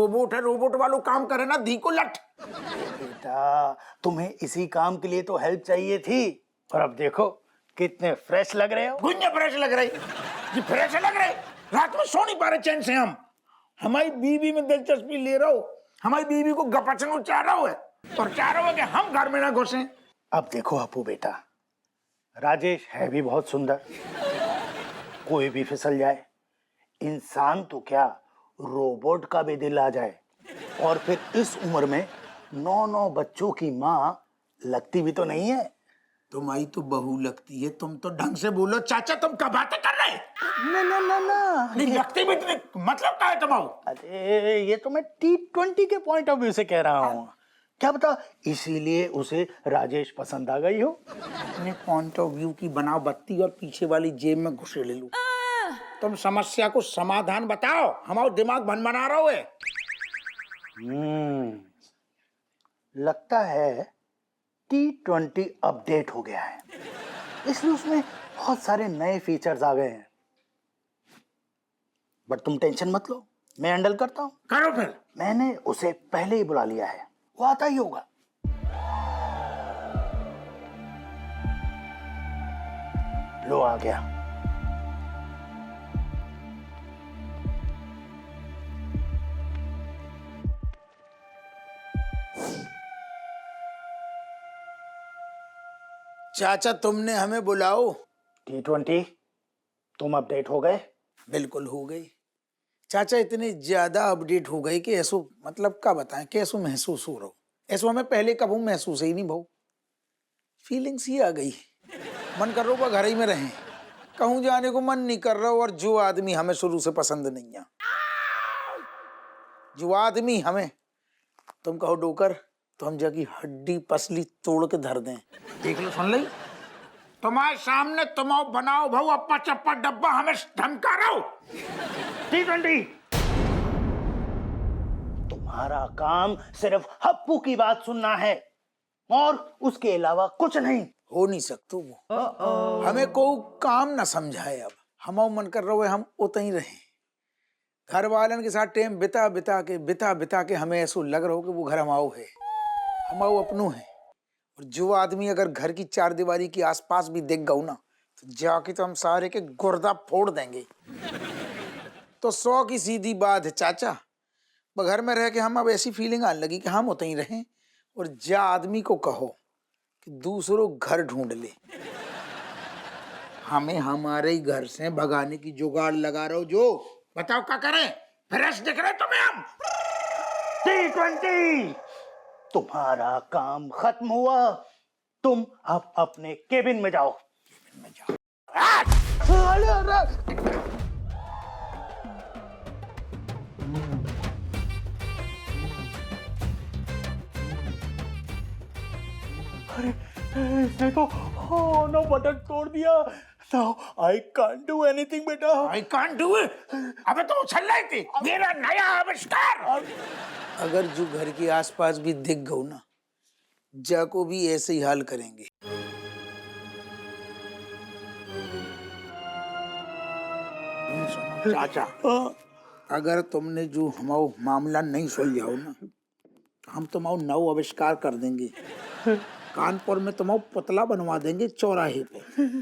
Robot है, robot वालों काम करे ना धी को लट। बेटा तुम्हें इसी काम के लिए तो हेल्प चाहिए थी, और अब देखो कितने फ्रेश लग रहे हो। गुंजा फ्रेश लग रही जी, फ्रेश लग रही। रात में सो नहीं पा रहे चैन से हम। हमारी बीवी में दिलचस्पी ले रहे हो, हमारी बीवी को गपचनो चाह रहा हो है, और चाह रहा हो कि हम घर में ना घुसे। अब देखो अपू बेटा, राजेश है भी बहुत सुंदर, कोई भी फिसल जाए, इंसान तो क्या रोबोट का भी दिल आ जाए, और फिर इस उम्र में 9 बच्चों की माँ लगती भी तो नहीं है। तुम्हारी तो बहू लगती है। तुम तो ढंग से बोलो चाचा, तुम क्या बातें कर रहे? ना ना ना ना, नहीं लगती भी इतने, मतलब क्या है तुम्हारा? अरे ये तो मैं T20 के पॉइंट ऑफ व्यू से कह रहा हूँ, क्या पता इसीलिए उसे राजेश पसंद आ गई हो। अपने पॉइंट ऑफ व्यू की बनाओ बत्ती और पीछे वाली जेब में घुसे ले लो। तुम समस्या को समाधान बताओ, हमारा दिमाग भन रहा हो है। लगता है T20 अपडेट हो गया है, इसलिए उसमें बहुत सारे नए फीचर्स आ गए हैं। बट तुम टेंशन मत लो, मैं हैंडल करता हूँ। करो फिर। मैंने उसे पहले ही बुला लिया है, वो आता ही होगा। लो आ गया। चाचा तुमने हमें बुलाओ। T20 तुम अपडेट हो गए? बिल्कुल हो गई चाचा, इतनी ज्यादा अपडेट हो गई कि ऐसो मतलब क्या बताएं, कैसो महसूस हो रहा हो। ऐसो हमें पहले कभी महसूस ही नहीं भाऊ। फीलिंग्स ही आ गई, मन कर रहा हो घर ही में रहें, कहूं जाने को मन नहीं कर रहा हो। और जो आदमी हमें शुरू से पसंद नहीं है, जो आदमी हमें, तुम कहो डोकर तो हम जाकी हड्डी पसली तोड़ के धर दें। देख लो, सुन ली, तुम्हारे सामने तुम बनाओ भाऊ अप्पा चप्पा डब्बा, हमें धमका रहा हो। T20 तुम्हारा काम सिर्फ हप्पू की बात सुनना है और उसके अलावा कुछ नहीं। हो नहीं सकता वो, हमें को काम ना समझाए। अब हम मन कर रहे हम उतना ही रहे, घर वालन के साथ टाइम बिता बिता के हमें ऐसा लग रहा हो कि वो घर हमाओ है, हमाओ अपनों है। और जो आदमी अगर घर की चार दीवारी के आसपास भी देख गऊ ना, तो जाके तो हम सारे के गुर्दा फोड़ देंगे। तो 100 की सीधी बात है चाचा, घर में रह के हम अब ऐसी फीलिंग आने लगी कि हम उतना ही रहें। और जा आदमी को कहो कि दूसरों घर ढूंढ ले, हमें हमारे ही घर से भगाने की जुगाड़ लगा रहे हो। जो बताओ क्या करें? फ्रेश दिख रहे तुम्हें हम? T20 तुम्हारा काम खत्म हुआ, तुम अब अपने केबिन में जाओ। केबिन में जाओ। अरे इसने तो नो बटन तोड़ दिया। Now I can't do anything बेटा। I can't do it। अबे तो उछल रही थी, मेरा नया आविष्कार। अगर जो घर के आसपास भी दिख गऊ ना, जाको भी ऐसे ही हाल करेंगे। चाचा अगर तुमने जो हमारा मामला नहीं सुलझाओ ना, हम तुम्हारा नव आविष्कार कर देंगे। कानपुर में तुम्हारा पुतला बनवा देंगे चौराहे पे।